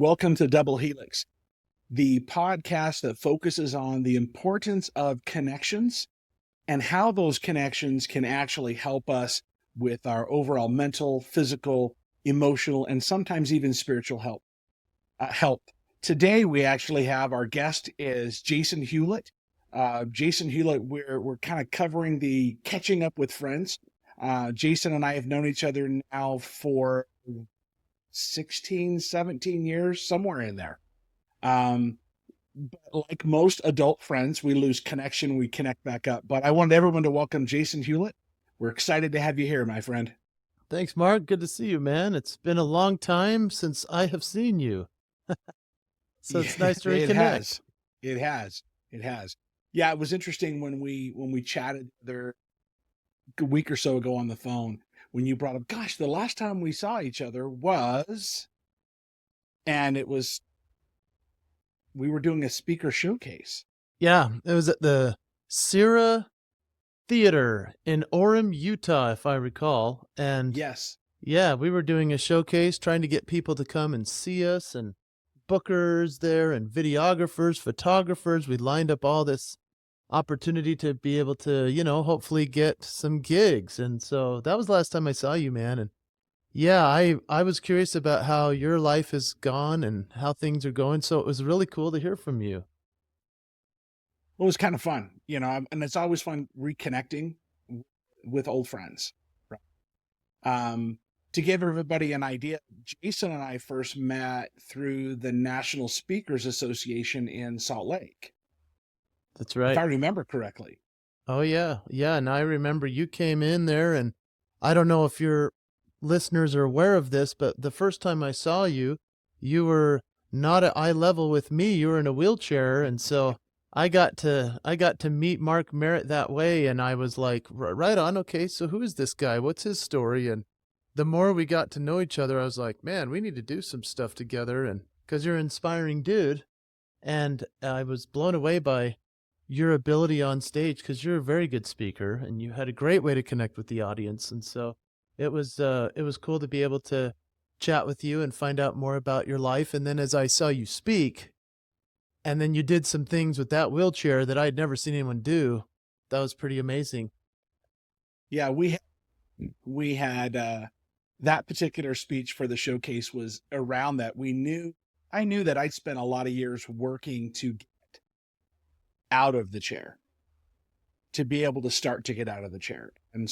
Welcome to Double Helix, the podcast that focuses on the importance of connections and how those connections can actually help us with our overall mental, physical, emotional, and sometimes even spiritual health. Today, we actually have our guest is Jason Hewlett. Jason Hewlett, we're kind of covering the catching up with friends. Jason and I have known each other now for 16, 17 years, somewhere in there. Um, but like most adult friends, we lose connection, we connect back up. But I wanted everyone to welcome Jason Hewlett. We're excited to have you here, my friend. Thanks, Mark. Good to see you, man. It's been a long time since I have seen you. So Yeah, it's nice to it reconnect. has. It has. It has. Yeah, it was interesting when we chatted there a week or so ago on the phone when you brought up, gosh, the last time we saw each other was, and it was we were doing a speaker showcase. Yeah, it was at the Sierra Theater in Orem, Utah, if I recall. And Yes. yeah, we were doing a showcase trying to get people to come and see us, and bookers there and videographers, photographers. We lined up all this opportunity to be able to, hopefully get some gigs. And so that was the last time I saw you, man. And yeah, I was curious about how your life has gone and how things are going, so it was really cool to hear from you. It was kind of fun, and it's always fun reconnecting with old friends. Right? To give everybody an idea, Jason and I first met through the National Speakers Association in Salt Lake, That's if I right. remember correctly. Oh, yeah. Yeah, and I remember you came in there, and I don't know if your listeners are aware of this, but the first time I saw you, you were not at eye level with me. You were in a wheelchair, and so I got to meet Mark Merritt that way, and I was like, Right on, okay, so who is this guy? What's his story?" And the more we got to know each other, I was like, "Man, we need to do some stuff together," and because you're an inspiring dude. And I was blown away by your ability on stage because you're a very good speaker and you had a great way to connect with the audience. And so it was cool to be able to chat with you and find out more about your life. And then as I saw you speak, and then you did some things with that wheelchair that I'd never seen anyone do, that was pretty amazing. Yeah, we had that particular speech for the showcase was around that. I knew that I'd spent a lot of years working to get out of the chair, to be able to start to get out of the chair. And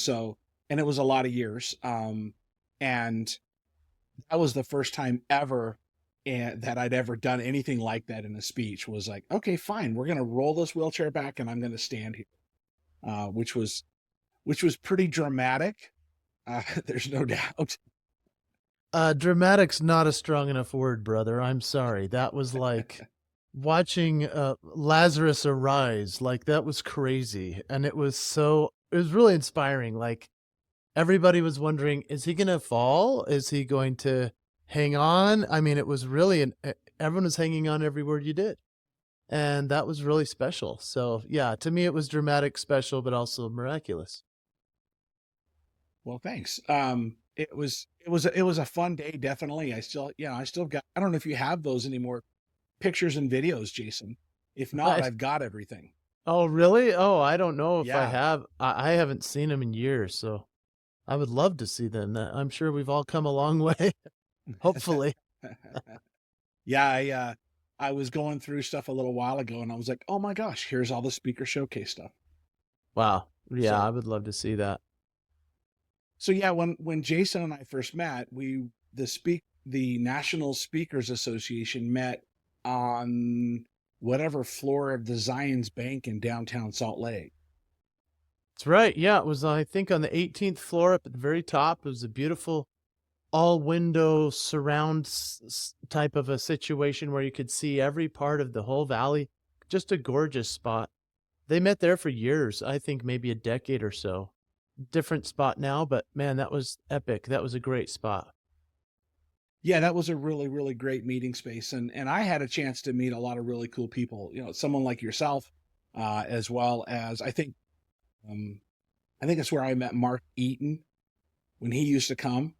it was a lot of years. And that was the first time ever that I'd ever done anything like that in a speech. Was like, okay, fine, we're going to roll this wheelchair back and I'm going to stand here, which was pretty dramatic. There's no doubt. Dramatic's not a strong enough word, brother. I'm sorry. That was like watching Lazarus arise. Like that was crazy. And it was really inspiring. Like everybody was wondering, is he going to fall? Is he going to hang on? I mean, it was really, everyone was hanging on every word you did. And that was really special. So yeah, to me, it was dramatic, special, but also miraculous. Well, thanks. It was a fun day, definitely. I still got, I don't know if you have those anymore, pictures and videos, Jason. If not, I, I've got everything. oh, really? Oh, I don't know if I Yeah. have. I haven't seen them in years. So I would love to see them. I'm sure we've all come a long way, hopefully. Yeah, I was going through stuff a little while ago and I was like, "Oh my gosh, here's all the speaker showcase stuff." Wow. Yeah, I So, would love to see that. so yeah, when Jason and I first met, the National Speakers Association met on whatever floor of the Zions Bank in downtown Salt Lake. That's right. Yeah, it was, I think, on the 18th floor up at the very top. It was a beautiful all window surround type of a situation where you could see every part of the whole valley. Just a gorgeous spot. They met there for years, I think maybe a decade or so. Different spot now, but man, that was epic. That was a great spot. Yeah, that was a really, really great meeting space. And I had a chance to meet a lot of really cool people, someone like yourself, as well as um, I think that's where I met Mark Eaton when he used to come.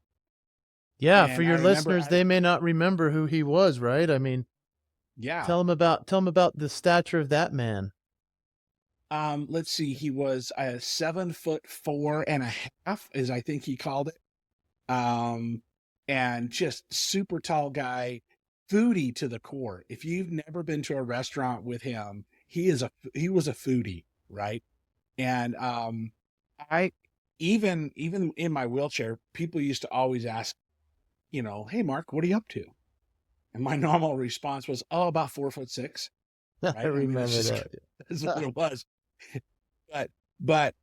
Yeah, for And I your remember, listeners, they may not remember who he was, right? I mean, yeah. tell them about the stature of that man. Let's see, he was 7'4.5", as I think he called it. Um, and just super tall guy, foodie to the core. If you've never been to a restaurant with him, he was a foodie, right? And I even in my wheelchair, people used to always ask, hey Mark, what are you up to? And my normal response was, oh, about 4'6", I right? I mean, it's remember just that. that's what it was. But but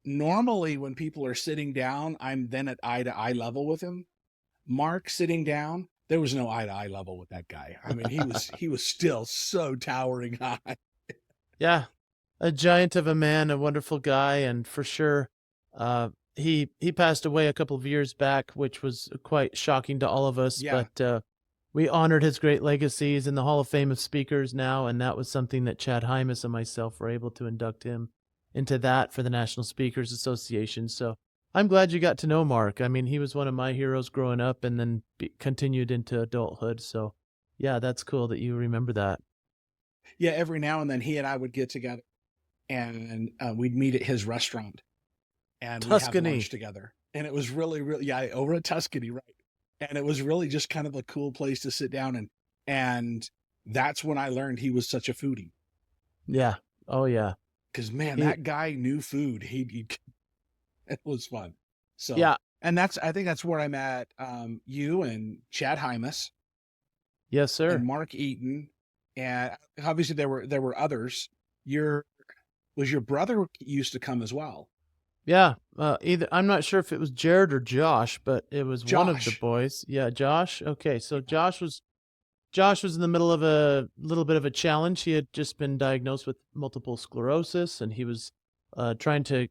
normally when people are sitting down, I'm then at eye to eye level with him. Mark sitting down, there was no eye to eye level with that guy. I mean, he was still so towering high. Yeah, a giant of a man, a wonderful guy, and for sure, he passed away a couple of years back, which was quite shocking to all of us. Yeah. But we honored his great legacies in the Hall of Fame of Speakers now, and that was something that Chad Hymas and myself were able to induct him into that for the National Speakers Association. So I'm glad you got to know Mark. I mean, he was one of my heroes growing up, and then continued into adulthood. So yeah, that's cool that you remember that. Yeah, every now and then he and I would get together and we'd meet at his restaurant and we'd have Tuscany. lunch together. And it was really, really, yeah, over at Tuscany, right? And it was really just kind of a cool place to sit down and that's when I learned he was such a foodie. Yeah. Oh yeah. Because man, He that guy knew food. He it was fun. So, Yeah. and I think that's where I'm at. You and Chad Hymas Yes, and sir. Mark Eaton, and obviously there were others. Your was your brother used to come as well, Yeah. Either I'm not sure if it was Jared or Josh, but it was one of the Josh. boys. Yeah, Josh. Okay, so Yeah. Josh was in the middle of a little bit of a challenge. He had just been diagnosed with multiple sclerosis, and he was trying to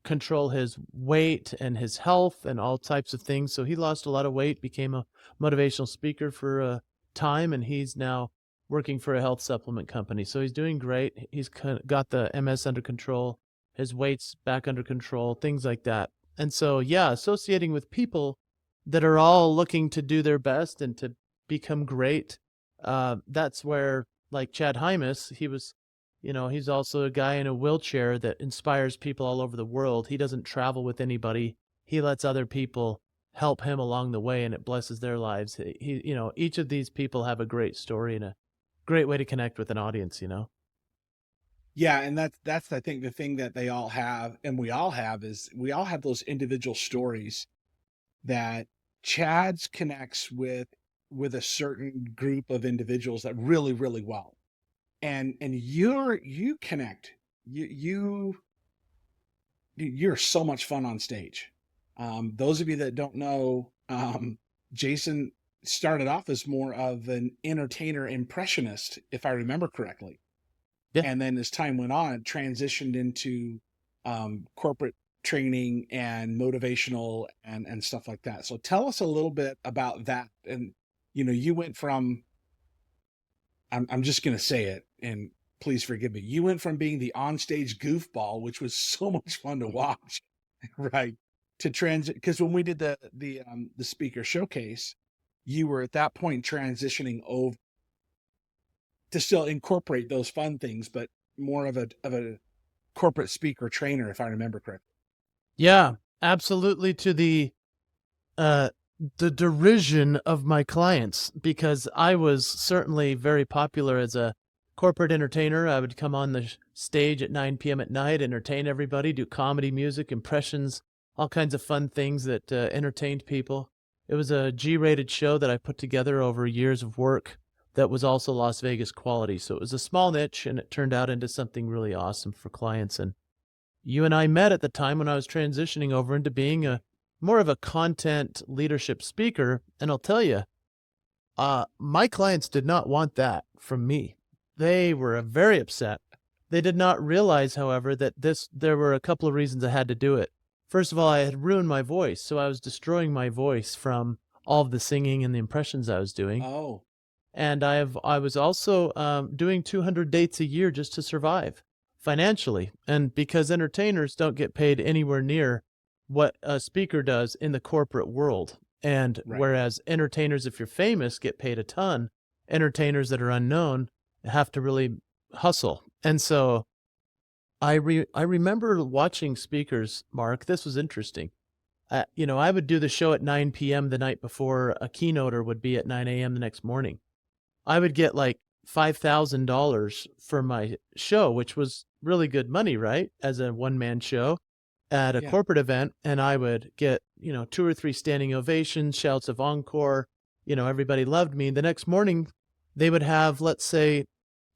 control his weight and his health and all types of things. So he lost a lot of weight, became a motivational speaker for a time, and he's now working for a health supplement company. So he's doing great. He's got the MS under control, his weight's back under control, things like that. And so, yeah, associating with people that are all looking to do their best and to become great, that's where, like Chad Hymas, he was, he's also a guy in a wheelchair that inspires people all over the world. He doesn't travel with anybody. He lets other people help him along the way, and it blesses their lives. Each of these people have a great story and a great way to connect with an audience. Yeah, and that's I think the thing that they all have, and we all have, is we all have those individual stories that Chad's connects with a certain group of individuals that really, really well. And you connect. You're so much fun on stage. Those of you that don't know, Jason started off as more of an entertainer impressionist, if I remember correctly. Yeah. And then as time went on, it transitioned into corporate training and motivational and stuff like that. So tell us a little bit about that. And you went from I'm just gonna say it, and please forgive me. You went from being the onstage goofball, which was so much fun to watch, right? To transit because when we did the speaker showcase, you were at that point transitioning over to still incorporate those fun things, but more of a corporate speaker trainer, if I remember correctly. Yeah, absolutely, to uh the derision of my clients, because I was certainly very popular as a corporate entertainer. I would come on the stage at 9 p.m. at night, entertain everybody, do comedy, music, impressions, all kinds of fun things that entertained people. It was a G-rated show that I put together over years of work that was also Las Vegas quality. So it was a small niche, and it turned out into something really awesome for clients. And you and I met at the time when I was transitioning over into being a more of a content leadership speaker. And I'll tell you, my clients did not want that from me. They were very upset. They did not realize, however, that there were a couple of reasons I had to do it. First of all, I had ruined my voice, so I was destroying my voice from all of the singing and the impressions I was doing. Oh, And I was also doing 200 dates a year just to survive financially. And because entertainers don't get paid anywhere near what a speaker does in the corporate world. And Right. whereas entertainers, if you're famous, get paid a ton, entertainers that are unknown have to really hustle. And so I remember watching speakers, Mark. This was interesting. I would do the show at 9 p.m. the night before a keynoter would be at 9 a.m. the next morning. I would get like $5,000 for my show, which was really good money, right? As a one-man show at a Yeah. corporate event. And I would get, 2 or 3 standing ovations, shouts of encore. Everybody loved me. The next morning, they would have, let's say,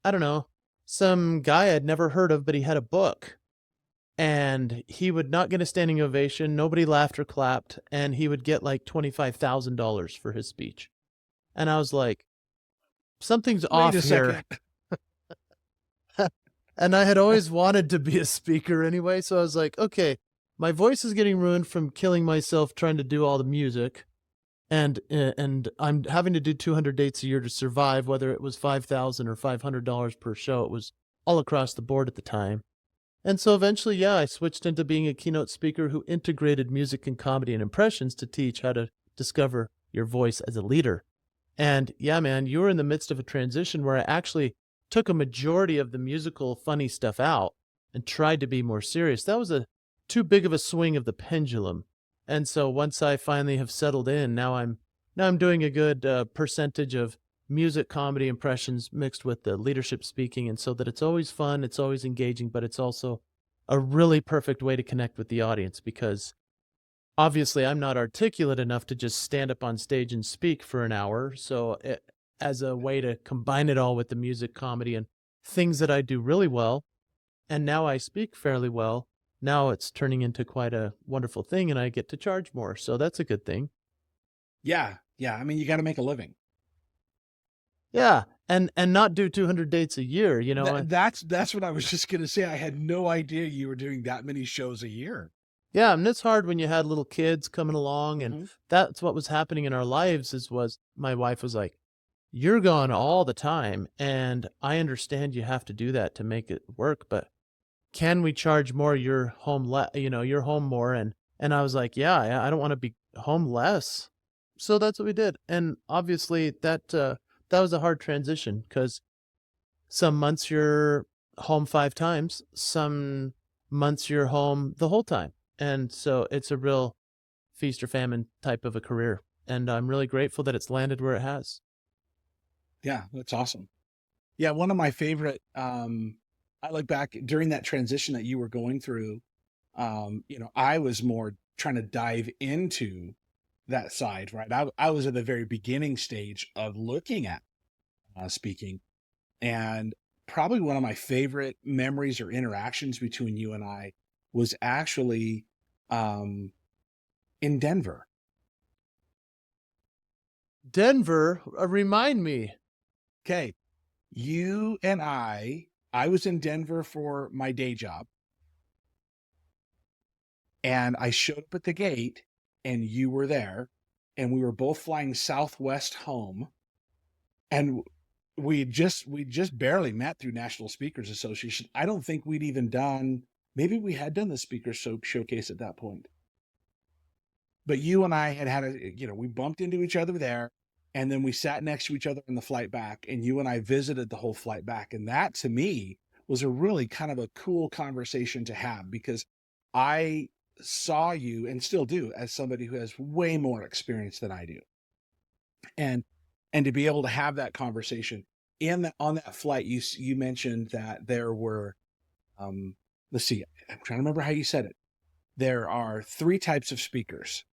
I don't know, some guy I'd never heard of, but he had a book. And he would not get a standing ovation. Nobody laughed or clapped. And he would get like $25,000 for his speech. And I was like, something's Wait off a here. second. And I had always wanted to be a speaker anyway. So I was like, okay, my voice is getting ruined from killing myself trying to do all the music. And I'm having to do 200 dates a year to survive, whether it was $5,000 or $500 per show. It was all across the board at the time. And so eventually, yeah, I switched into being a keynote speaker who integrated music and comedy and impressions to teach how to discover your voice as a leader. And yeah, man, you were in the midst of a transition where I actually took a majority of the musical funny stuff out and tried to be more serious. That was too big of a swing of the pendulum. And so once I finally have settled in, now I'm doing a good percentage of music, comedy, impressions mixed with the leadership speaking, and so that it's always fun, it's always engaging, but it's also a really perfect way to connect with the audience, because obviously I'm not articulate enough to just stand up on stage and speak for an hour. So as a way to combine it all with the music, comedy, and things that I do really well, and now I speak fairly well, now it's turning into quite a wonderful thing, and I get to charge more. So that's a good thing. Yeah. Yeah. I mean, you got to make a living. Yeah. And not do 200 dates a year, That's what I was just going to say. I had no idea you were doing that many shows a year. Yeah, and it's hard when you had little kids coming along, and Mm-hmm. that's what was happening in our lives. Was my wife was like, "You're gone all the time, and I understand you have to do that to make it work, but can we charge more? You're home, you're home more." And I was like, "Yeah, I don't want to be home less." So that's what we did, and obviously that was a hard transition, because some months you're home 5 times, some months you're home the whole time. And so it's a real feast or famine type of a career. And I'm really grateful that it's landed where it has. Yeah, that's awesome. Yeah, one of my favorite, I look back during that transition that you were going through, I was more trying to dive into that side, right? I was at the very beginning stage of looking at speaking. And probably one of my favorite memories or interactions between you and I was actually in Denver. Denver, remind me. Okay. You and I was in Denver for my day job, and I showed up at the gate and you were there, and we were both flying Southwest home, and we just barely met through National Speakers Association. I don't think we'd even done, maybe we had done the speaker showcase at that point. But you and I we bumped into each other there, and then we sat next to each other on the flight back, and you and I visited the whole flight back. And that to me was a really kind of a cool conversation to have, because I saw you, and still do, as somebody who has way more experience than I do. And to be able to have that conversation on that flight, you mentioned that there were, let's see, I'm trying to remember how you said it. There are 3 types of speakers.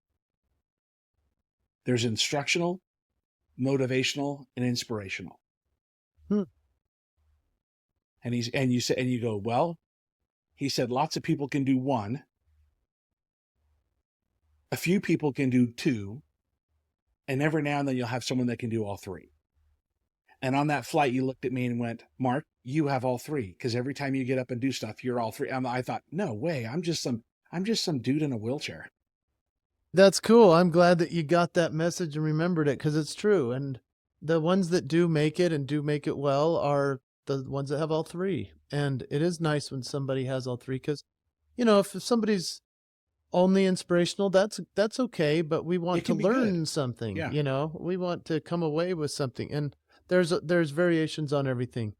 There's instructional, motivational, and inspirational. Hmm. And you go, well, he said, lots of people can do 1. A few people can do 2. And every now and then you'll have someone that can do all 3. And on that flight, you looked at me and went, Mark, you have all 3. Because every time you get up and do stuff, you're all 3. I thought, no way. I'm just some dude in a wheelchair. That's cool. I'm glad that you got that message and remembered it, because it's true. And the ones that do make it and do make it well are the ones that have all 3. And it is nice when somebody has all 3, because, if somebody's only inspirational, that's okay, but we want It to can be good. learn something, Yeah. we want to come away with something. And there's variations on everything.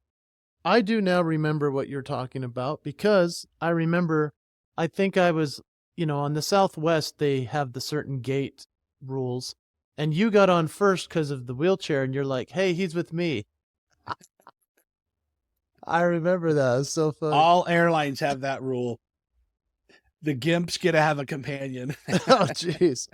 I do now remember what you're talking about, because I remember, I think I was, on the Southwest, they have the certain gate rules, and you got on first because of the wheelchair, and you're like, hey, he's with me. I remember that. It's so funny. All airlines have that rule. The gimps get to have a companion. Oh, jeez.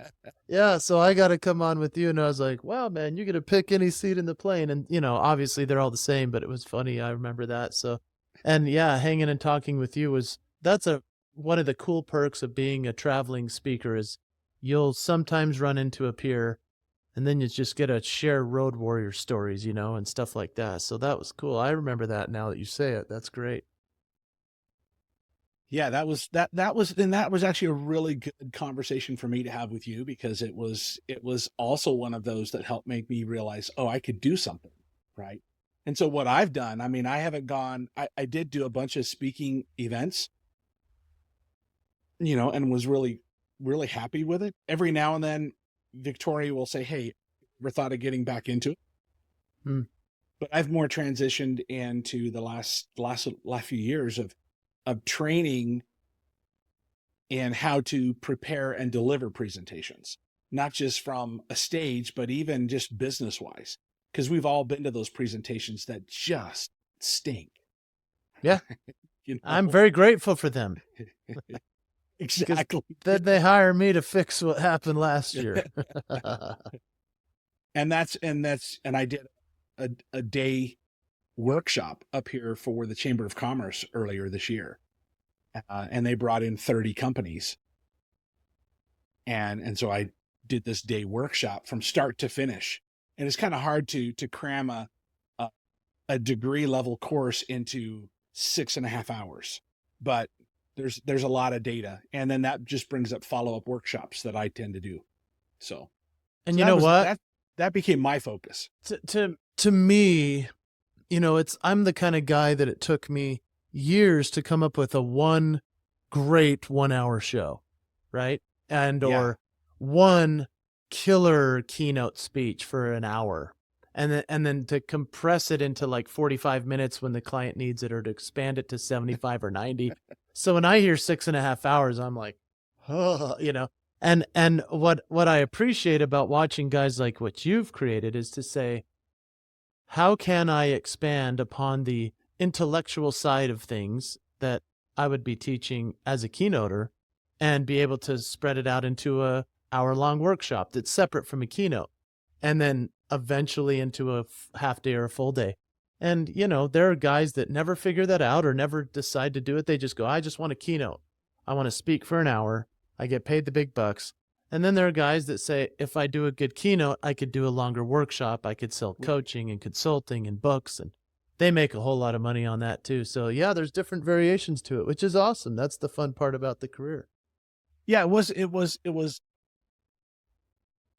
Yeah, so I got to come on with you, and I was like, wow, man, you get to pick any seat in the plane. And, obviously they're all the same, but it was funny. I remember that. So, and yeah, hanging and talking with you that's one of the cool perks of being a traveling speaker is you'll sometimes run into a peer, and then you just get to share road warrior stories, and stuff like that. So that was cool. I remember that now that you say it. That's great. Yeah, that was actually a really good conversation for me to have with you, because it was also one of those that helped make me realize, oh, I could do something, right? And so what I've done, I mean, I haven't gone, I did do a bunch of speaking events, and was really, really happy with it. Every now and then, Victoria will say, hey, ever thought of getting back into it? Hmm. But I've more transitioned into the last few years of training in how to prepare and deliver presentations, not just from a stage, but even just business wise, because we've all been to those presentations that just stink. Yeah. you I'm know very grateful for them, because exactly. then they hire me to fix what happened last year. And I did a day workshop up here for the Chamber of Commerce earlier this year, and they brought in 30 companies, and so I did this day workshop from start to finish. And it's kind of hard to cram a a degree level course into 6.5 hours, but there's a lot of data, and then that just brings up follow-up workshops that I tend to do. So And so you that know was what? that became my focus. To me, I'm the kind of guy that it took me years to come up with a one great 1 hour show, right? And Yeah. or one killer keynote speech for an hour. And then to compress it into like 45 minutes when the client needs it, or to expand it to 75 or 90. So when I hear 6.5 hours, I'm like, oh, and what I appreciate about watching guys like what you've created is to say, how can I expand upon the intellectual side of things that I would be teaching as a keynoter, and be able to spread it out into a hour-long workshop that's separate from a keynote, and then eventually into a half day or a full day. And, there are guys that never figure that out or never decide to do it. They just go, I just want a keynote. I want to speak for an hour. I get paid the big bucks. And then there are guys that say, if I do a good keynote, I could do a longer workshop. I could sell coaching and consulting and books, and they make a whole lot of money on that too. So yeah, there's different variations to it, which is awesome. That's the fun part about the career. Yeah, it was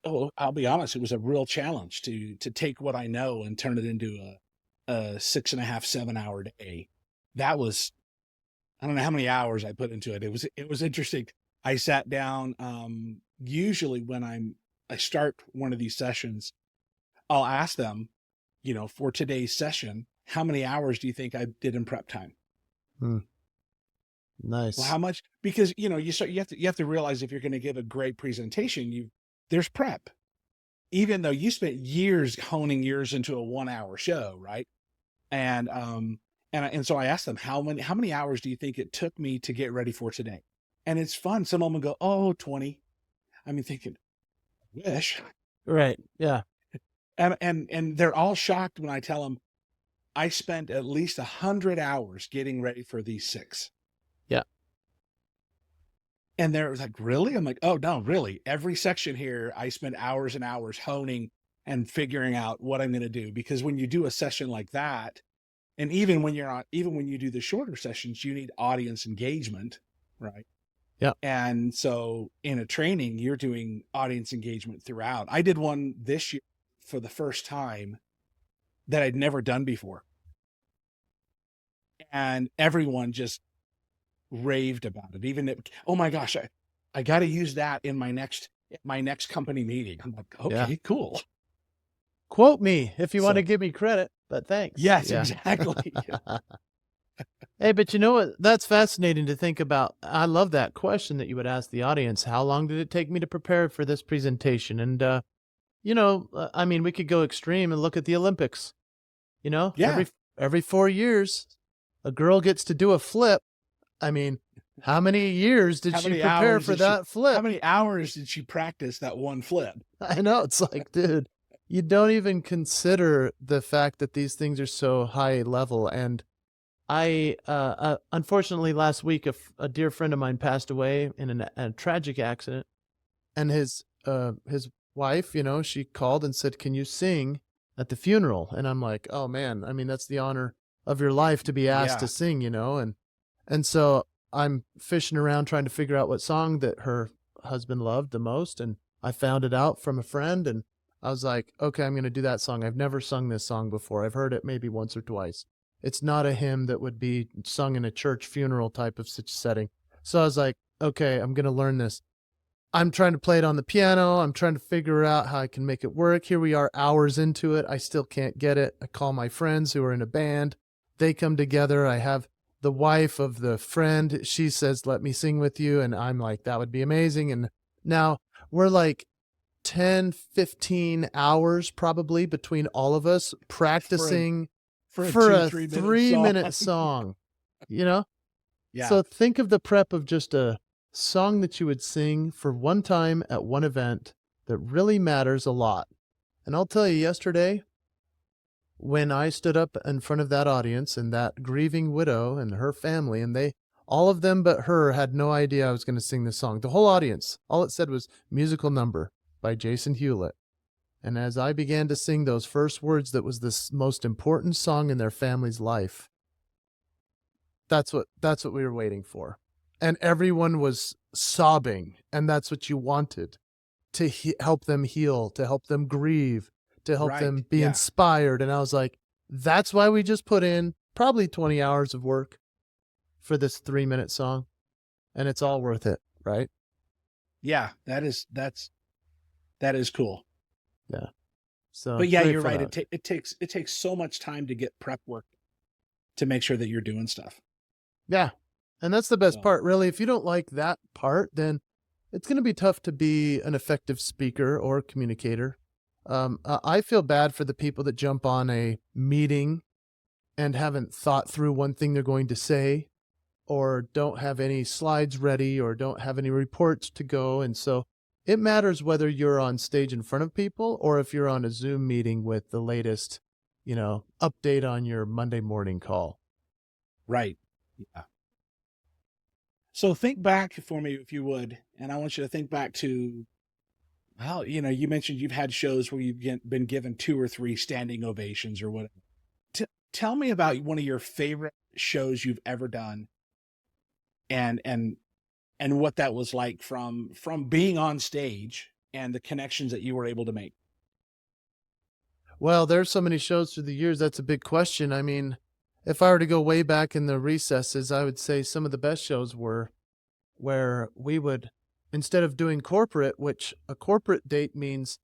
oh, I'll be honest, it was a real challenge to take what I know and turn it into a 6.5, 7 hour day. That was, I don't know how many hours I put into it. It was interesting. I sat down. Usually when I start one of these sessions, I'll ask them, for today's session, how many hours do you think I did in prep time? Hmm. Well, Nice. how much? Because you have to realize, if you're going to give a great presentation, there's prep. Even though you spent years honing yours into a 1 hour show, right? And so I asked them, how many hours do you think it took me to get ready for today? And it's fun. Some of them go, oh, 20. I mean, thinking, wish. Right. Yeah. And they're all shocked when I tell them I spent at least 100 hours getting ready for these 6. Yeah. And they're like, really? I'm like, oh no, really. Every section here, I spent hours and hours honing and figuring out what I'm going to do. Because when you do a session like that, and even when you do the shorter sessions, you need audience engagement, right? Yeah. And so in a training, you're doing audience engagement throughout. I did one this year for the first time that I'd never done before. And everyone just raved about it. Oh my gosh, I got to use that in my next company meeting. I'm like, Yeah. okay, cool. Quote me if you want to So give me credit, but thanks. yes, Yeah. exactly. Hey, but you know what? That's fascinating to think about. I love that question that you would ask the audience. How long did it take me to prepare for this presentation? And, I mean, we could go extreme and look at the Olympics. You know, Yeah. every 4 years, a girl gets to do a flip. I mean, how many years did she prepare for that flip? How many hours did she practice that one flip? I know. It's like, dude, you don't even consider the fact that these things are so high level. And I, unfortunately, last week, a dear friend of mine passed away in a tragic accident, and his wife, she called and said, "Can you sing at the funeral?" And I'm like, "Oh man, I mean, that's the honor of your life to be asked to Yeah. sing, and so I'm fishing around trying to figure out what song that her husband loved the most, and I found it out from a friend, and I was like, "Okay, I'm going to do that song. I've never sung this song before. I've heard it maybe once or twice. It's not a hymn that would be sung in a church funeral type of setting." So I was like, "Okay, I'm going to learn this." I'm trying to play it on the piano. I'm trying to figure out how I can make it work. Here we are hours into it. I still can't get it. I call my friends who are in a band. They come together. I have the wife of the friend. She says, "Let me sing with you." And I'm like, "That would be amazing." And now we're like 10, 15 hours probably between all of us practicing For a for two, a 3 minute 3-minute song. song, you know? Yeah. So think of the prep of just a song that you would sing for one time at one event that really matters a lot. And I'll tell you, yesterday, when I stood up in front of that audience and that grieving widow and her family, and all of them but her had no idea I was going to sing this song. The whole audience, all it said was "musical number" by Jason Hewlett. And as I began to sing those first words, that was the most important song in their family's life. That's what we were waiting for. And everyone was sobbing, and that's what you wanted, to help them heal, to help them grieve, to help Right. them be Yeah. inspired. And I was like, that's why we just put in probably 20 hours of work for this 3-minute song, and it's all worth it, right? Yeah. That is cool. Yeah. So, But yeah, you're grateful right. that- It takes so much time to get prep work to make sure that you're doing stuff. Yeah. And that's the best So, part, really. If you don't like that part, then it's going to be tough to be an effective speaker or communicator. I feel bad for the people that jump on a meeting and haven't thought through one thing they're going to say, or don't have any slides ready, or don't have any reports to go. And so it matters whether you're on stage in front of people or if you're on a Zoom meeting with the latest, update on your Monday morning call. right. Yeah. So think back for me, if you would, and I want you to think back to, well, you mentioned you've had shows where you've been given 2 or 3 standing ovations or whatever. Tell me about one of your favorite shows you've ever done, and what that was like from being on stage and the connections that you were able to make. Well, there's so many shows through the years. That's a big question. I mean, if I were to go way back in the recesses, I would say some of the best shows were where we would, instead of doing corporate, which a corporate date means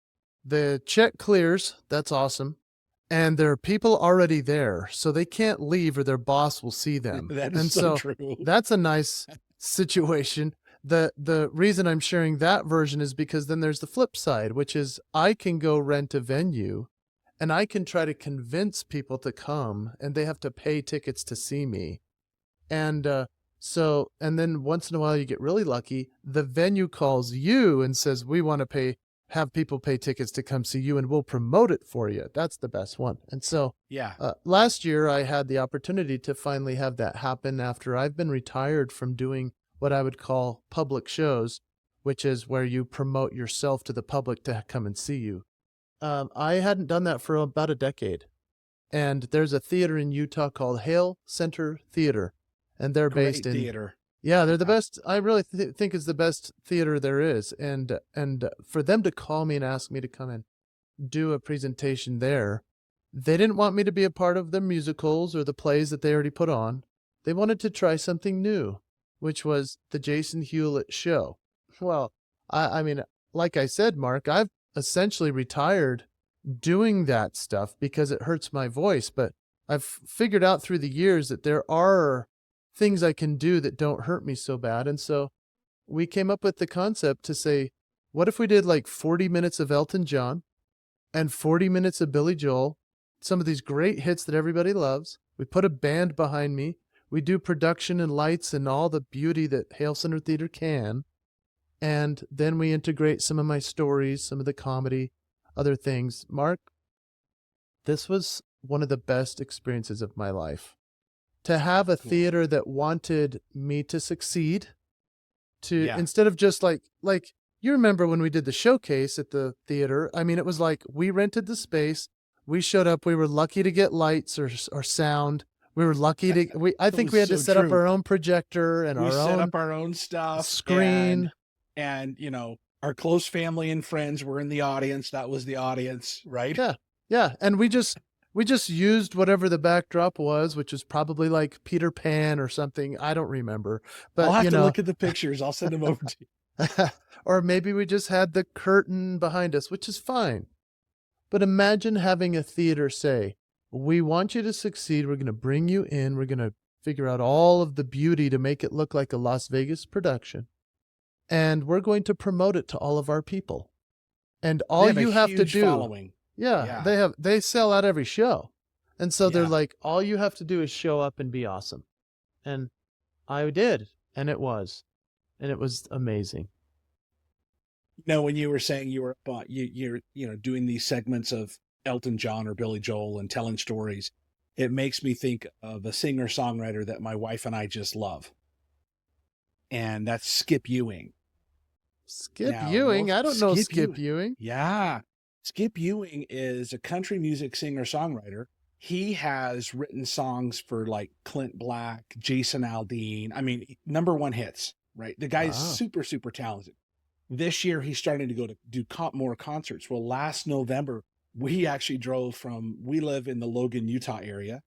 the check clears, that's awesome, and there are people already there, so they can't leave or their boss will see them. That is And so so true. that's a nice situation. The reason I'm sharing that version is because then there's the flip side, which is I can go rent a venue and I can try to convince people to come, and they have to pay tickets to see me. And and then once in a while you get really lucky. The venue calls you and says, "We want to have people pay tickets to come see you, and we'll promote it for you." That's the best one. And so Yeah. last year I had the opportunity to finally have that happen after I've been retired from doing what I would call public shows, which is where you promote yourself to the public to come and see you. I hadn't done that for about a decade. And there's a theater in Utah called Hale Center Theater, and they're Great based in theater. Yeah, they're the Yeah. best. I really think is the best theater there is. And for them to call me and ask me to come and do a presentation there, they didn't want me to be a part of the musicals or the plays that they already put on. They wanted to try something new, which was the Jason Hewlett show. Well, I mean, like I said, Mark, I've essentially retired doing that stuff because it hurts my voice. But I've figured out through the years that there are things I can do that don't hurt me so bad. And so we came up with the concept to say, what if we did like 40 minutes of Elton John and 40 minutes of Billy Joel, some of these great hits that everybody loves. We put a band behind me. We do production and lights and all the beauty that Hale Center Theater can. And then we integrate some of my stories, some of the comedy, other things. Mark, this was one of the best experiences of my life. To have a Cool. theater that wanted me to succeed, Yeah. instead of just like you remember when we did the showcase at the theater. I mean, it was like we rented the space, we showed up, we were lucky to get lights or sound. We were lucky to I It think was we had to so set up true. our own projector and We our set own up our own stuff, screen. and you know, our close family and friends were in the audience. That was the audience, right? Yeah. Yeah, and we just used whatever the backdrop was, which was probably like Peter Pan or something. I don't remember. I'll But, have to look at the pictures. I'll send them over to you. or maybe we just had the curtain behind us, which is fine. But imagine having a theater say, we want you to succeed. We're going to bring you in. We're going to figure out all of the beauty to make it look like a Las Vegas production. And we're going to promote it to all of our people. And all you have to do, following. Yeah, they sell out every show. And so they're Yeah. like, all you have to do is show up and be awesome. And I did. And it was amazing. You know, when you were saying you were you're doing these segments of Elton John or Billy Joel and telling stories, it makes me think of a singer songwriter that my wife and I just love, and that's Skip Ewing. Skip Now, Ewing? I don't know Skip Ewing. Ewing. Yeah, Skip Ewing is a country music singer songwriter. He has written songs for like Clint Black, Jason Aldean. I mean, #1 hits. Right, the guy's Wow. super talented. This year he's starting to go to do more concerts. Well, last November we actually drove we live in the Logan, Utah area,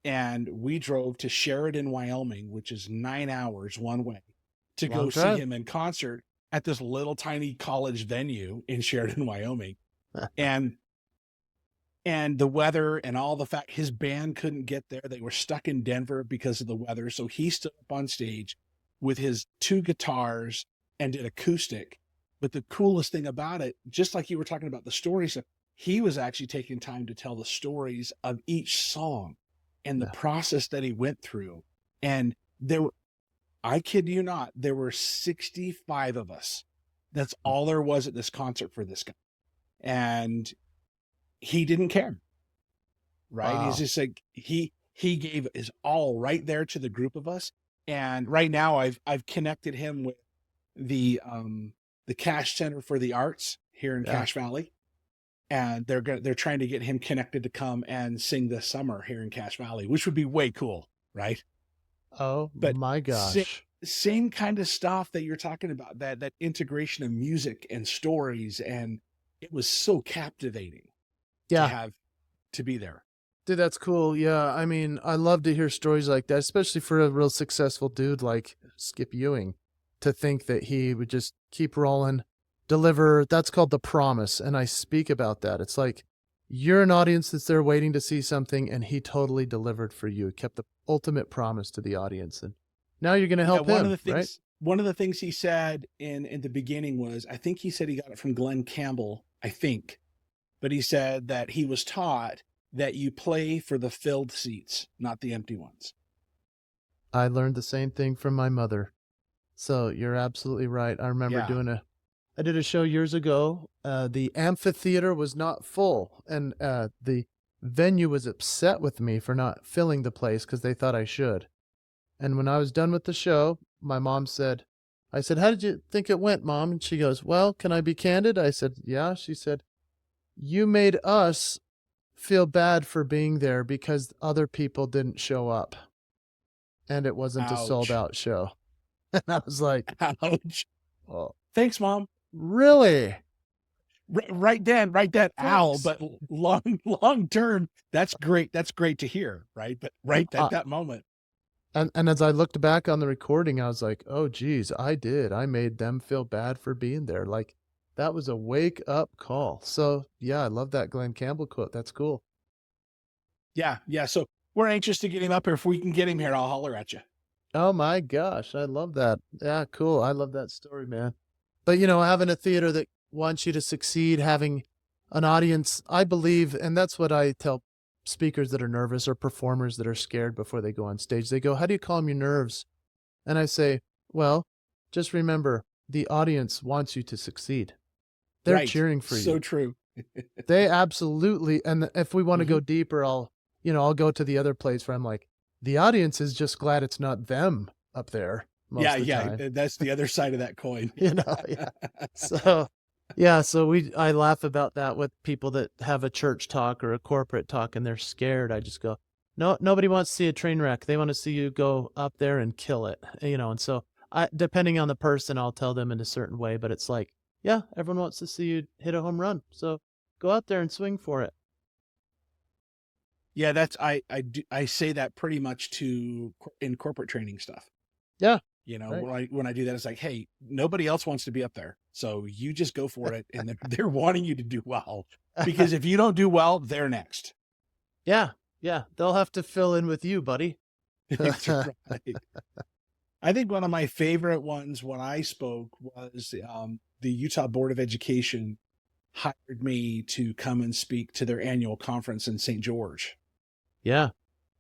and we drove to Sheridan, Wyoming, which is 9 hours one way, to go see him in concert at this little tiny college venue in Sheridan, Wyoming. and the weather and all the fact his band couldn't get there. They were stuck in Denver because of the weather. So he stood up on stage with his 2 guitars and did acoustic. But the coolest thing about it, just like you were talking about the stories, he was actually taking time to tell the stories of each song and the process that he went through. And I kid you not, there were 65 of us. That's all there was at this concert for this guy. And he didn't care. Right. Wow. He's just like, he gave his all right there to the group of us. And right now I've connected him with the Cash Center for the Arts here in Cache Valley. And they're trying to get him connected to come and sing this summer here in Cache Valley, which would be way cool. Right. Oh, but my gosh. Same kind of stuff that you're talking about, that integration of music and stories. And it was so captivating to be there. Dude, that's cool. Yeah. I mean, I love to hear stories like that, especially for a real successful dude like Skip Ewing, to think that he would just keep rolling, deliver. That's called the promise. And I speak about that. It's like, you're an audience that's there waiting to see something, and he totally delivered for you. Kept the ultimate promise to the audience. And now you're going to help him, right? One of the things he said in the beginning was, I think he said he got it from Glenn Campbell, I think. But he said that he was taught that you play for the filled seats, not the empty ones. I learned the same thing from my mother. So you're absolutely right. I remember I did a show years ago. The amphitheater was not full, and the venue was upset with me for not filling the place because they thought I should. And when I was done with the show, my mom said, I said, how did you think it went, Mom? And she goes, well, can I be candid? I said, yeah. She said, you made us feel bad for being there because other people didn't show up. And it wasn't a sold out show. And I was like, ouch. Oh. Thanks, Mom. Really? Right then. Ow. But long term, that's great. That's great to hear. Right. But at that moment. And as I looked back on the recording, I was like, oh geez, I did. I made them feel bad for being there. Like that was a wake up call. So yeah, I love that Glenn Campbell quote. That's cool. Yeah, yeah. So we're anxious to get him up here. If we can get him here, I'll holler at you. Oh my gosh, I love that. Yeah, cool. I love that story, man. But you know, having a theater that wants you to succeed, having an audience, I believe, and that's what I tell speakers that are nervous or performers that are scared before they go on stage. They go, "How do you calm your nerves?" And I say, "Well, just remember, the audience wants you to succeed. They're Right. cheering for So you. true. They absolutely." And if we want to go Mhm. deeper, I'll go to the other place where I'm like, the audience is just glad it's not them up there Yeah, most of the yeah. time. That's the other side of that coin. Yeah. So, yeah, so I laugh about that with people that have a church talk or a corporate talk and they're scared. I just go, no, nobody wants to see a train wreck. They want to see you go up there and kill it, And so depending on the person, I'll tell them in a certain way, but it's like, yeah, everyone wants to see you hit a home run. So go out there and swing for it. Yeah, I say that pretty much in corporate training stuff. Yeah. Right. When I do that, it's like, hey, nobody else wants to be up there, so you just go for it, and they're wanting you to do well, because if you don't do well, they're next. Yeah. Yeah. They'll have to fill in with you, buddy. That's right. I think one of my favorite ones when I spoke was the Utah Board of Education hired me to come and speak to their annual conference in St. George. Yeah.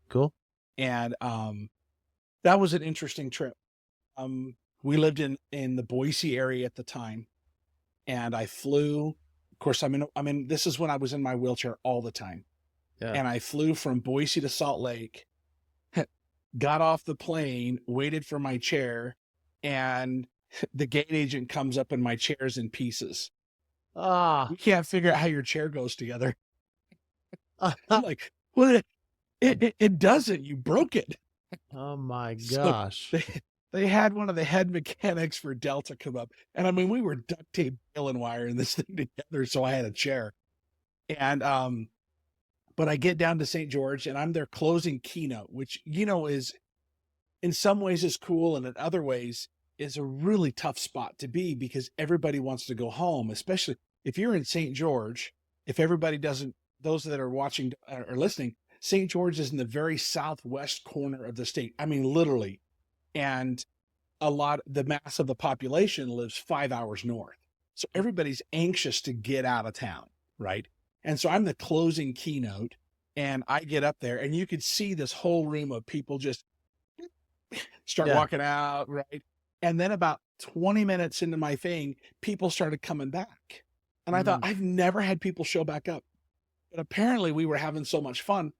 Cool. And that was an interesting trip. We lived in the Boise area at the time, and I flew. Of course, this is when I was in my wheelchair all the time, Yeah. and I flew from Boise to Salt Lake, got off the plane, waited for my chair, and the gate agent comes up and my chair's in pieces. Ah. We can't figure out how your chair goes together. I'm like, well, it doesn't. You broke it. Oh my So gosh. they they had one of the head mechanics for Delta come up, and I mean we were duct tape, baling wire in this thing together, so I had a chair. And but I get down to St. George, and I'm their closing keynote, which is in some ways is cool, and in other ways is a really tough spot to be because everybody wants to go home, especially if you're in St. George. If everybody doesn't, those that are watching or listening, St. George is in the very southwest corner of the state. I mean, literally. And the mass of the population lives 5 hours north. So everybody's anxious to get out of town, right? And so I'm the closing keynote, and I get up there, and you could see this whole room of people just start Yeah. walking out, right? And then about 20 minutes into my thing, people started coming back. And I thought, Mm. I've never had people show back up. But apparently we were having so much fun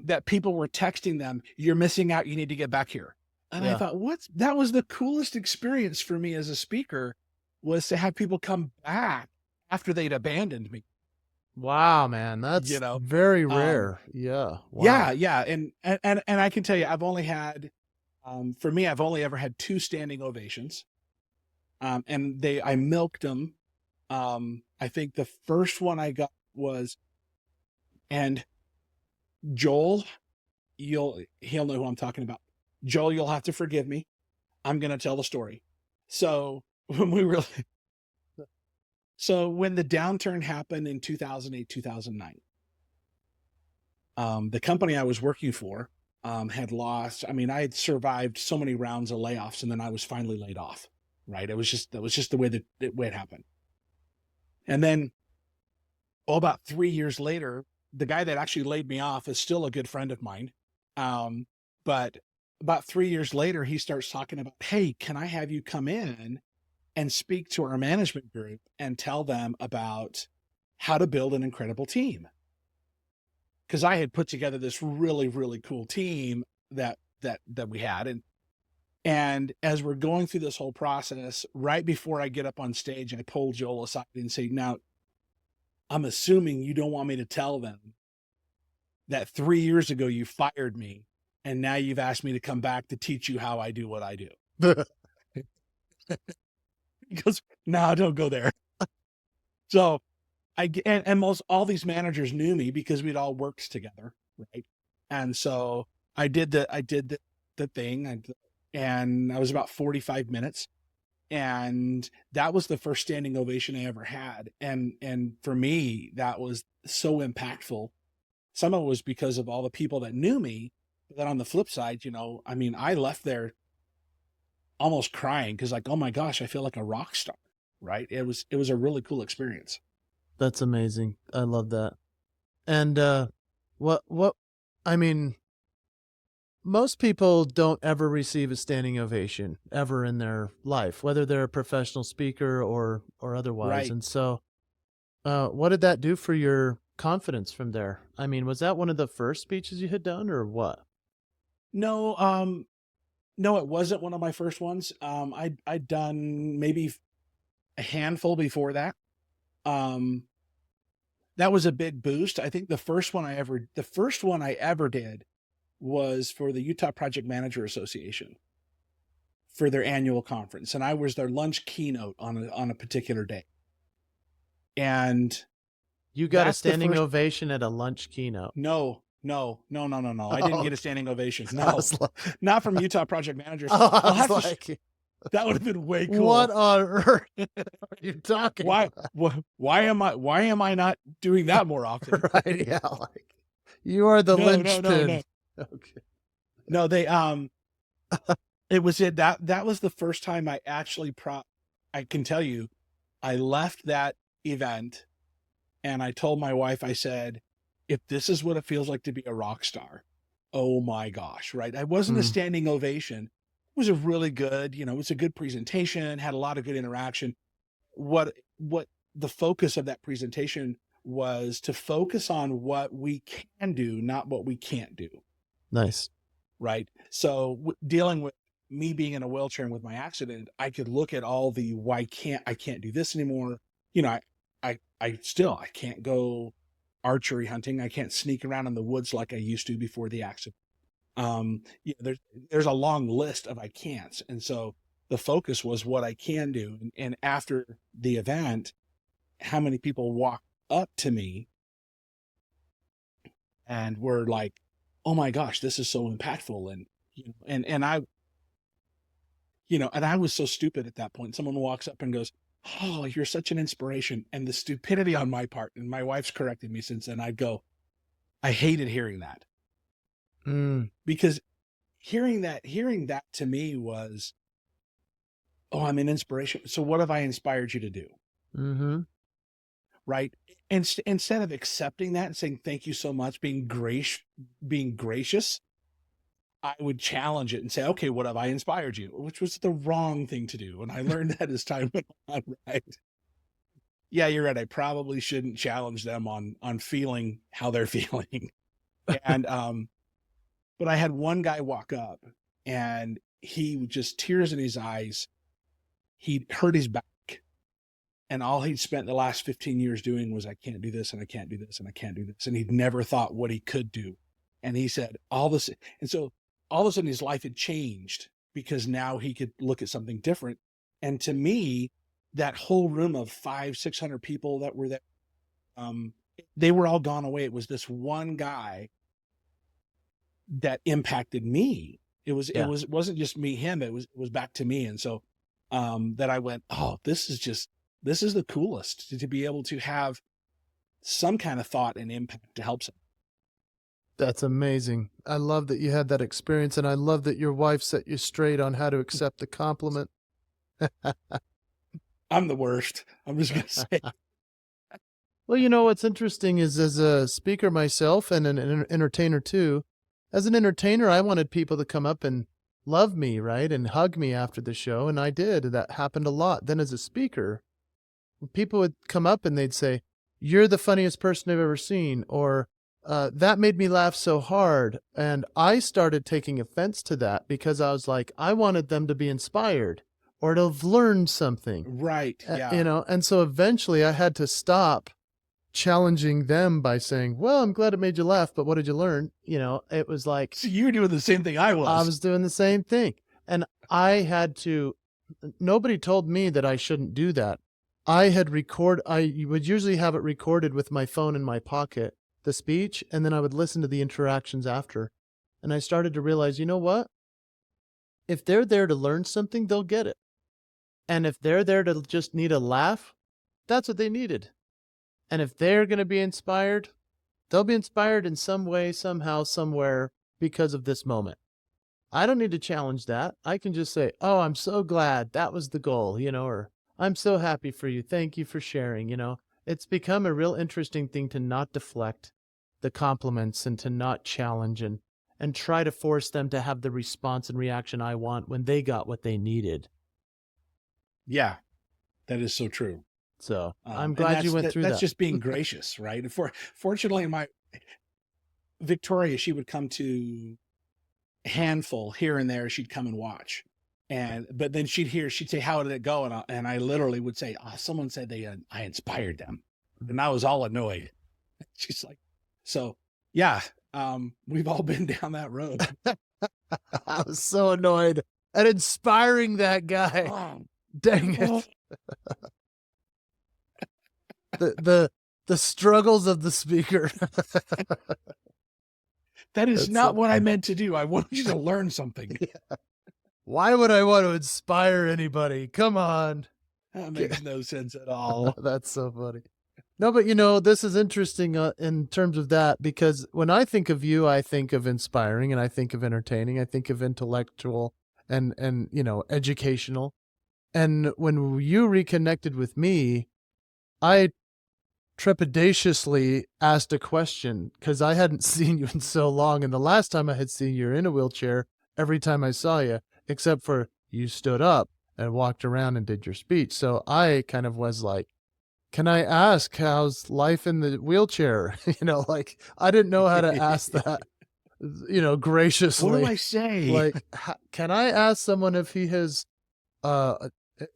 that people were texting them, "You're missing out. You need to get back here." And I Yeah. thought, that was the coolest experience for me as a speaker, was to have people come back after they'd abandoned me, Wow, man. you That's know? very Um, rare. Yeah. yeah, Wow. yeah. And I can tell you, I've only had, for me, I've only ever had two standing ovations. And I milked them. I think the first one I got was, and Joel, he'll know who I'm talking about. Joel, you'll have to forgive me. I'm going to tell the story. So when we were, so when the downturn happened in 2008, 2009, the company I was working for had lost. I mean, I had survived so many rounds of layoffs, and then I was finally laid off. Right? That was just the way it happened. And then, about 3 years later, the guy that actually laid me off is still a good friend of mine. But about 3 years later, he starts talking about, hey, can I have you come in and speak to our management group and tell them about how to build an incredible team? Because I had put together this really, really cool team that we had. And as we're going through this whole process, right before I get up on stage, I pull Joel aside and say, now, I'm assuming you don't want me to tell them that 3 years ago you fired me, and now you've asked me to come back to teach you how I do what I do. He goes, no, don't go there. So and most all these managers knew me because we'd all worked together, right? And so I did the thing, and I was about 45 minutes, and that was the first standing ovation I ever had. And for me, that was so impactful. Some of it was because of all the people that knew me. But then on the flip side, I mean, I left there almost crying because, like, oh my gosh, I feel like a rock star, right? It was a really cool experience. That's amazing. I love that. And what I mean, most people don't ever receive a standing ovation ever in their life, whether they're a professional speaker or otherwise. Right. And so, what did that do for your confidence from there? I mean, was that one of the first speeches you had done, or what? No, no, it wasn't one of my first ones. I'd done maybe a handful before that. Um, that was a big boost. I think the first one I ever did was for the Utah Project Manager Association for their annual conference, and I was their lunch keynote on a particular day. And You got a that's the standing first. ovation at a lunch keynote. No, no, no, no, no, no. I didn't get a standing ovation. I No, was like, not from Utah Project Managers. I I'll was have to. like, That would have been way cool. what on earth are you talking Why? about? Why am I not doing that more often? Right? Yeah, like you are the No, no, no, linchpin. no. Okay. No, they it was that was the first time I actually I can tell you, I left that event and I told my wife, I said, if this is what it feels like to be a rock star, oh my gosh, right? I wasn't a Mm. standing ovation. It was a really good, it was a good presentation, had a lot of good interaction. What the focus of that presentation was to focus on what we can do, not what we can't do. Nice. Right. So dealing with me being in a wheelchair and with my accident, I could look at all the I can't do this anymore. I can't go archery hunting. I can't sneak around in the woods like I used to before the accident. There's a long list of I can'ts, and so the focus was what I can do. And after the event, how many people walked up to me and were like, "Oh my gosh, this is so impactful," and I was so stupid at that point. Someone walks up and goes, "Oh, you're such an inspiration." And the stupidity on my part, and my wife's corrected me since then, I'd go, I hated hearing that. Mm. Because hearing that to me was, oh, I'm an inspiration. So what have I inspired you to do? Mm-hmm. Right. And instead of accepting that and saying, thank you so much, being gracious, I would challenge it and say, okay, what have I inspired you? Which was the wrong thing to do. And I learned that as time went on, right? Yeah, you're right. I probably shouldn't challenge them on feeling how they're feeling. And but I had one guy walk up and he just tears in his eyes. He hurt his back. And all he'd spent the last 15 years doing was, I can't do this and I can't do this and I can't do this. And he'd never thought what he could do. And he said all this. And so all of a sudden his life had changed because now he could look at something different. And to me, that whole room of 500-600 people that were there, they were all gone away. It was this one guy that impacted me. It wasn't just me, him, it was back to me. And so, that I went, oh, this is the coolest to be able to have some kind of thought and impact to help someone. That's amazing. I love that you had that experience, and I love that your wife set you straight on how to accept the compliment. I'm the worst. I'm just going to say. Well, what's interesting is, as a speaker myself and an entertainer too, as an entertainer, I wanted people to come up and love me, right, and hug me after the show, and I did. That happened a lot. Then as a speaker, people would come up and they'd say, "You're the funniest person I've ever seen," or that made me laugh so hard. And I started taking offense to that because I was like, I wanted them to be inspired or to have learned something. Right. Yeah. And so eventually I had to stop challenging them by saying, well, I'm glad it made you laugh, but what did you learn? It was like, So you were doing the same thing I was. I was doing the same thing. And nobody told me that I shouldn't do that. I would usually have it recorded with my phone in my pocket, the speech, and then I would listen to the interactions after. And I started to realize, you know what? If they're there to learn something, they'll get it. And if they're there to just need a laugh, that's what they needed. And if they're going to be inspired, they'll be inspired in some way, somehow, somewhere because of this moment. I don't need to challenge that. I can just say, oh, I'm so glad that was the goal, or I'm so happy for you. Thank you for sharing, It's become a real interesting thing to not deflect the compliments and to not challenge and try to force them to have the response and reaction I want when they got what they needed. Yeah, that is so true. So I'm glad you went through that. That's just being gracious, right? Fortunately, my Victoria, she would come to handful here and there. She'd come and watch, but then she'd say, "How did it go?" And I literally would say, "Oh, someone said I inspired them," and I was all annoyed. She's like, "So yeah, we've all been down that road." I was so annoyed at inspiring that guy. Oh. Dang it. The struggles of the speaker. That is not what I meant to do. I wanted you to learn something. Yeah. Why would I want to inspire anybody? Come on. That makes no sense at all. That's so funny. No, but this is interesting in terms of that, because when I think of you, I think of inspiring, and I think of entertaining, I think of intellectual and educational. And when you reconnected with me, I trepidatiously asked a question because I hadn't seen you in so long. And the last time I had seen you, you're in a wheelchair every time I saw you, except for you stood up and walked around and did your speech. So I kind of was like, can I ask how's life in the wheelchair? I didn't know how to ask that, graciously. What do I say? Like, can I ask someone if he has,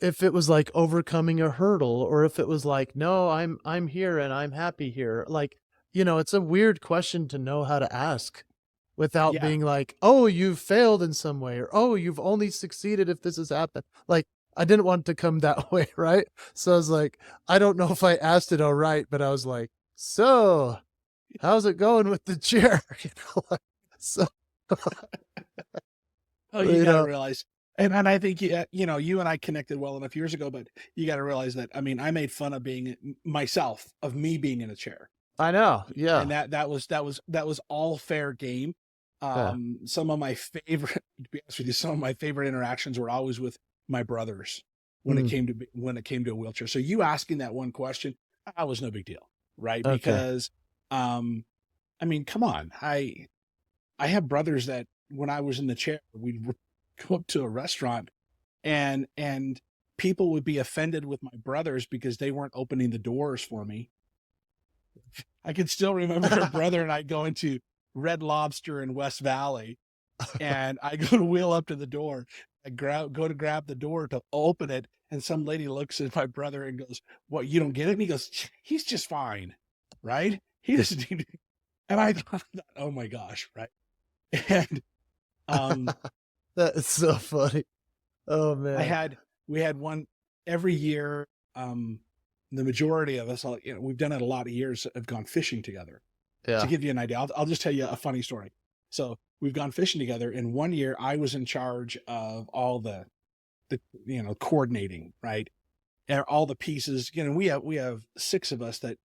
if it was like overcoming a hurdle, or if it was like, no, I'm here and I'm happy here. Like, it's a weird question to know how to ask without being like, oh, you've failed in some way, or, oh, you've only succeeded if this has happened. Like, I didn't want it to come that way. Right. So I was like, I don't know if I asked it all right, but I was like, so how's it going with the chair? So. Oh, you gotta realize. And I think, you and I connected well enough years ago, but you got to realize that, I mean, I made fun of me being in a chair. I know. Yeah. And that was all fair game. Some of my favorite, to be honest with you, some of my favorite interactions were always with my brothers when it came to a wheelchair. So you asking that one question, that was no big deal. Right. Okay. Because, I mean, come on, I have brothers that when I was in the chair, we'd go up to a restaurant and people would be offended with my brothers because they weren't opening the doors for me. I can still remember a brother and I go into Red Lobster in West Valley, and I go to wheel up to the door. I go to grab the door to open it, and some lady looks at my brother and goes, "What, you don't get it?" And he goes, "He's just fine, right? He doesn't need it." And I thought, oh my gosh, right? And that is so funny. Oh man. We had one every year. The majority of us, we've done it a lot of years, have gone fishing together. Yeah. To give you an idea, I'll just tell you a funny story. So we've gone fishing together, and one year I was in charge of all the coordinating, right? And all the pieces, we have 6 of us that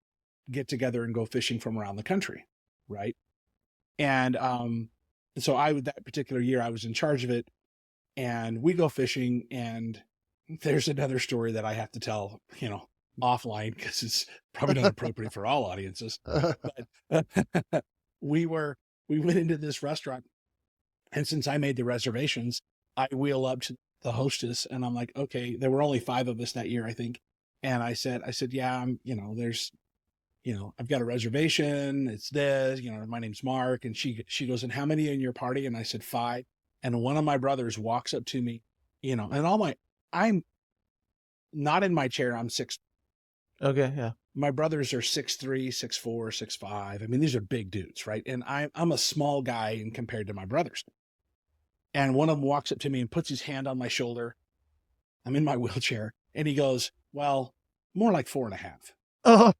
get together and go fishing from around the country. Right. And so that particular year I was in charge of it, and we go fishing, and there's another story that I have to tell, offline, because it's probably not appropriate for all audiences. But we went into this restaurant, and since I made the reservations, I wheel up to the hostess, and I'm like, okay, there were only 5 of us that year, I think. And I said, yeah, there's, I've got a reservation. It's this, my name's Mark. And she goes, "And how many in your party?" And I said, 5. And one of my brothers walks up to me, and I'm not in my chair. I'm 6. Okay. Yeah. My brothers are 6'3", 6'4", 6'5". I mean, these are big dudes, right? And I'm a small guy in compared to my brothers. And one of them walks up to me and puts his hand on my shoulder. I'm in my wheelchair, and he goes, "Well, more like 4.5". Oh.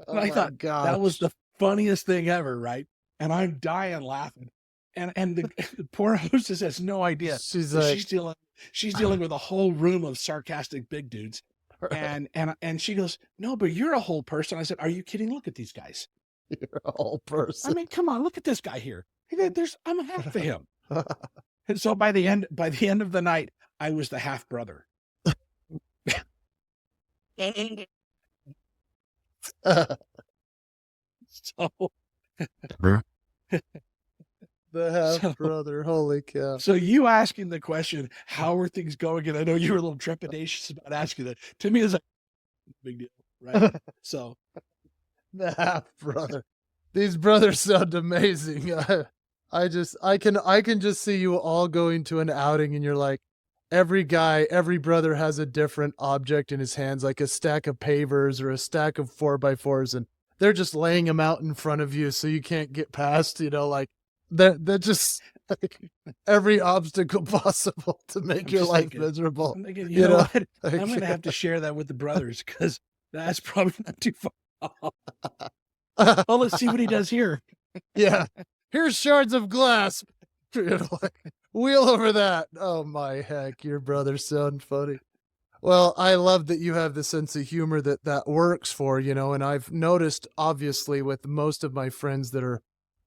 And I thought, that was the funniest thing ever, right? and I'm dying laughing. And the poor hostess has no idea She's that like, she's dealing with a whole room of sarcastic big dudes. And she goes, "No, but you're a whole person." I said, "Are you kidding? Look at these guys. you're a whole I person. mean, come on, look at this guy here. I'm half of him." And so by the end of the night, I was the half brother. So The half So- brother. Holy cow. So you asking the question, how are things going? And I know you were a little trepidatious about asking that. To me, it's like big deal, right? So The half brother. These brothers sound amazing. I can just see you all going to an outing and you're like, every brother has a different object in his hands, like a stack of pavers or a stack of 4x4s, and they're just laying them out in front of you so you can't get past, like they're just like every obstacle possible to make your life thinking, miserable. I'm thinking, you know what? Like, I'm going to have to share that with the brothers because that's probably not too far. Oh, let's see what he does here. yeah. Here's shards of glass. Like, wheel over that. Oh my heck, your brothers sound funny. Well, I love that you have the sense of humor that works for, and I've noticed obviously with most of my friends that are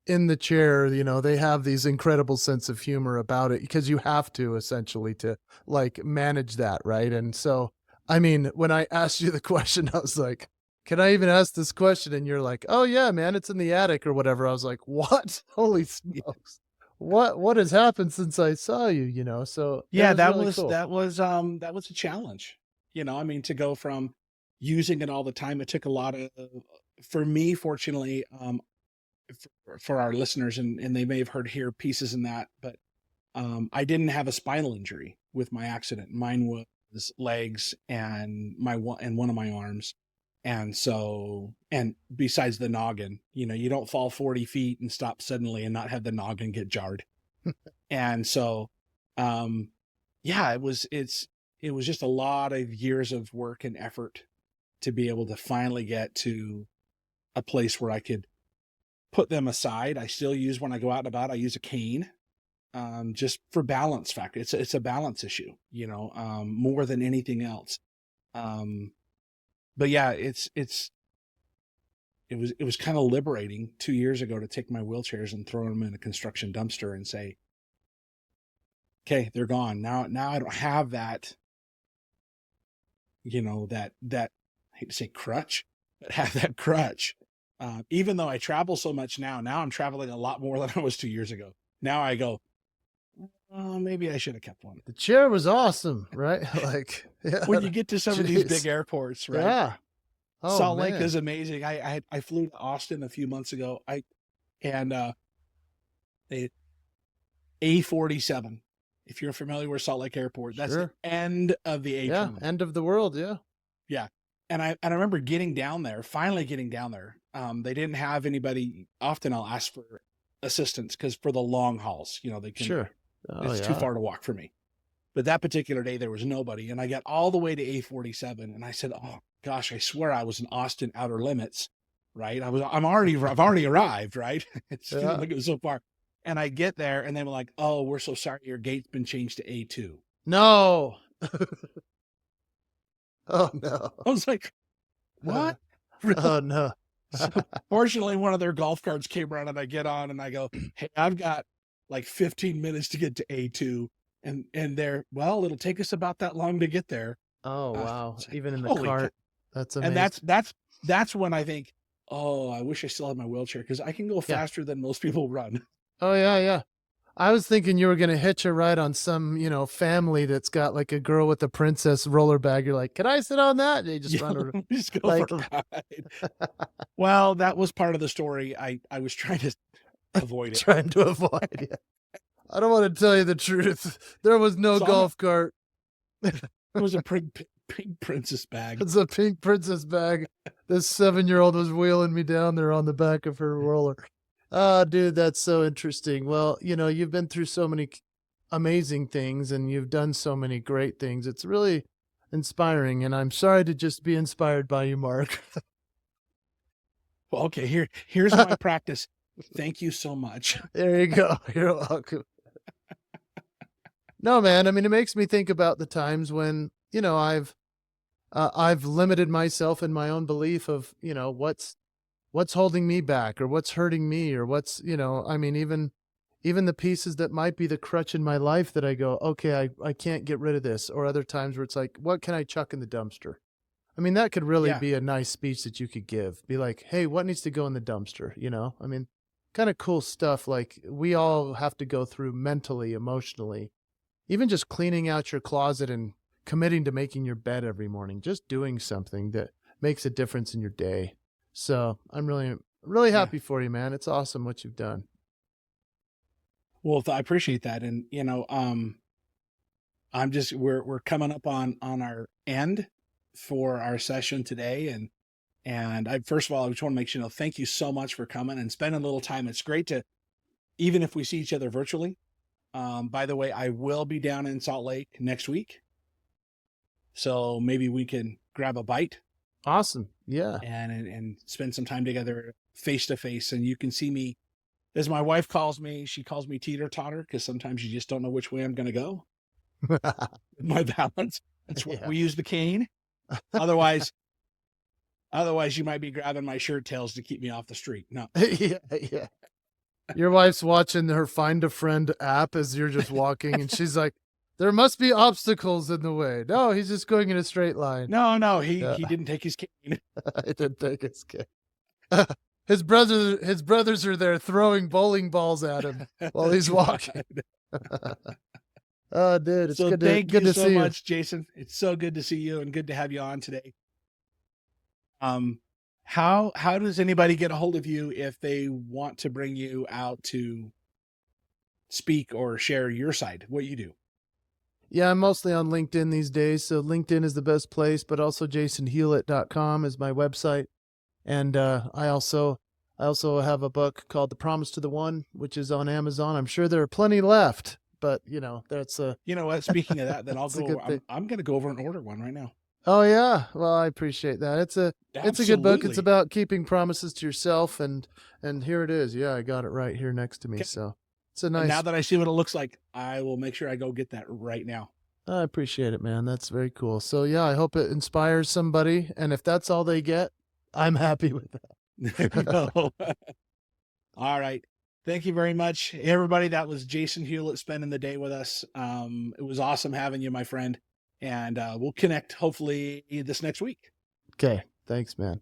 in the chair, they have these incredible sense of humor about it because you have to essentially to like manage that, right? And so, I mean, when I asked you the question, I was like, can I even ask this question? And you're like, oh yeah, man, it's in the attic or whatever. I was like, what? Holy smokes. What has happened since I saw you, So Yeah, that really was cool. that was a challenge. I mean, to go from using it all the time, it took a lot of, for me, fortunately, for our listeners, and they may have heard pieces in that, but I didn't have a spinal injury with my accident. Mine was legs and one of my arms. And so, and besides the noggin, you don't fall 40 feet and stop suddenly and not have the noggin get jarred. And so, yeah, it was just a lot of years of work and effort to be able to finally get to a place where I could put them aside. I still use, when I go out and about, I use a cane, just for balance factor. It's a balance issue, more than anything else. But yeah, it was kind of liberating 2 years ago to take my wheelchairs and throw them in a construction dumpster and say, okay, they're gone. Now I don't have that, that, I hate to say crutch, but have that crutch. Even though I travel so much now I'm traveling a lot more than I was 2 years ago. Now I go, oh, maybe I should have kept one. The chair was awesand right? Like, yeah. When you get to some of these big airports, right? Yeah. Oh, Salt Lake man. is amazing. I flew to Austin a few months ago. They A47. If you're familiar with Salt Lake Airport, that's Sure. the end of the A terminal. End of the world. Yeah. Yeah. And I remember finally getting down there. They didn't have anybody. Often I'll ask for assistance because for the long hauls, they can, Sure. Oh, it's too far to walk for me. But that particular day there was nobody. And I got all the way to A47 and I said, oh gosh, I swear I was in Austin outer limits, right? I've already arrived, right? It seemed like it was so far. And I get there and they were like, oh, we're so sorry. Your gate's been changed to A2. No. Oh no. I was like, what? Oh no. So, fortunately, one of their golf carts came around and I get on and I go, hey, I've got like 15 minutes to get to A2. And they're, well, it'll take us about that long to get there. Oh, wow. Like, even in the holy cart. That's amazing. And that's when I think, oh, I wish I still had my wheelchair because I can go faster than most people run. Oh, yeah, yeah. I was thinking you were going to hitch a ride on some, family that's got like a girl with a princess roller bag. You're like, can I sit on that? And they just run over. Just go for a ride. Well, that was part of the story. I was trying to avoid it. Trying to avoid it. I don't want to tell you the truth. There was no golf cart. It was a pink princess bag. It's a pink princess bag. This 7-year-old was wheeling me down there on the back of her roller. Oh, dude, that's so interesting. Well, you've been through so many amazing things and you've done so many great things. It's really inspiring. And I'm sorry to just be inspired by you, Mark. Well, okay, here's my practice. Thank you so much. There you go. You're welcome. No, man. I mean, it makes me think about the times when, I've limited myself in my own belief of, what's holding me back or what's hurting me or what's, I mean, even the pieces that might be the crutch in my life that I go, okay, I can't get rid of this. Or other times where it's like, what can I chuck in the dumpster? I mean, that could really Yeah. be a nice speech that you could give. Be like, hey, what needs to go in the dumpster? I mean, kind of cool stuff like we all have to go through mentally, emotionally, even just cleaning out your closet and committing to making your bed every morning, just doing something that makes a difference in your day. So I'm really, really Yeah. happy for you, man. It's awesome what you've done. Well, I appreciate that. And, we're coming up on our end for our session today. And first of all, I just want to make sure, thank you so much for coming and spending a little time. It's great to, even if we see each other virtually. By the way, I will be down in Salt Lake next week. So maybe we can grab a bite. Awesome. Yeah. And spend some time together face to face. And you can see me, as my wife calls me, she calls me teeter totter because sometimes you just don't know which way I'm going to go. My balance. That's why we use the cane. Otherwise, you might be grabbing my shirt tails to keep me off the street. No. Yeah. Your wife's watching her Find a Friend app as you're just walking, and she's like, there must be obstacles in the way. No, he's just going in a straight line. No, he didn't take his cane. He didn't take his cane. His brothers are there throwing bowling balls at him while he's walking. Oh, dude, it's good to thank you so see much, Jason. It's so good to see you and good to have you on today. How does anybody get a hold of you if they want to bring you out to speak or share your side, what you do? Yeah, I'm mostly on LinkedIn these days, so LinkedIn is the best place, but also jasonhewlett.com is my website. And I also have a book called The Promise to the One, which is on Amazon. I'm sure there are plenty left, but that's a You know what? Speaking of that, then I'll It's a go. good thing. I'm going to go over and order one right now. Oh yeah, well I appreciate that. It's a good book. It's Absolutely. about keeping promises to yourself, and here it is. Yeah, I got it right here next to me. Okay. So it's a nice. And now that I see what it looks like, I will make sure I go get that right now. I appreciate it, man. That's very cool. So yeah, I hope it inspires somebody, and if that's all they get, I'm happy with that. No. All right. Thank you very much, everybody. That was Jason Hewlett spending the day with us. It was awesome having you, my friend. And we'll connect hopefully this next week. Okay. Thanks, man.